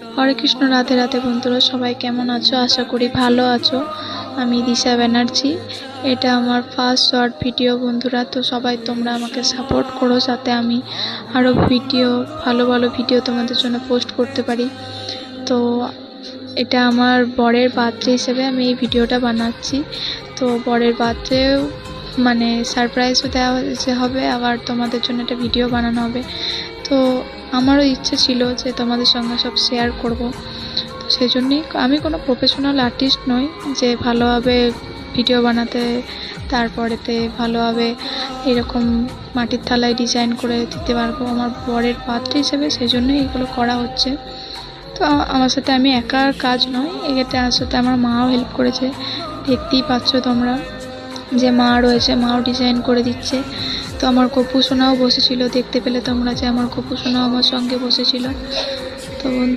হরে কৃষ্ণ, রাধে রাধে বন্ধুরা, সবাই কেমন আছো? আশা করি ভালো আছো। আমি দিশা ব্যানার্জি। এটা আমার ফার্স্ট শর্ট ভিডিও বন্ধুরা, তো সবাই তোমরা আমাকে সাপোর্ট করো যাতে আমি আরও ভালো ভালো ভিডিও তোমাদের জন্য পোস্ট করতে পারি। তো এটা আমার বরের বার্থডে হিসেবে আমি এই ভিডিওটা বানাচ্ছি। তো বরের বার্থডেও মানে সারপ্রাইজও দেওয়া হবে, আবার তোমাদের জন্য একটা ভিডিও বানানো হবে। তো আমারও ইচ্ছে ছিল যে তোমাদের সঙ্গে সব শেয়ার করব। তো সেই জন্যই, আমি কোনো প্রফেশনাল আর্টিস্ট নই যে ভালোভাবে ভিডিও বানাতে, তারপরেতে ভালোভাবে এরকম মাটির থালায় ডিজাইন করে দিতে পারবো আমার বরের বার্থডে হিসেবে, সেই জন্যই এগুলো করা হচ্ছে। তো আমার সাথে আমি একার কাজ নয়, এক্ষেত্রে আমার সাথে আমার মাও হেল্প করেছে। দেখতেই পাচ্ছ তোমরা যে মা রয়েছে, মাও ডিজাইন করে দিচ্ছে। তো আমার গপু সোনাও বসেছিল, দেখতে পেলে তোমরা যে আমার গপু সোনাও আমার সঙ্গে বসেছিল। তো বন্ধু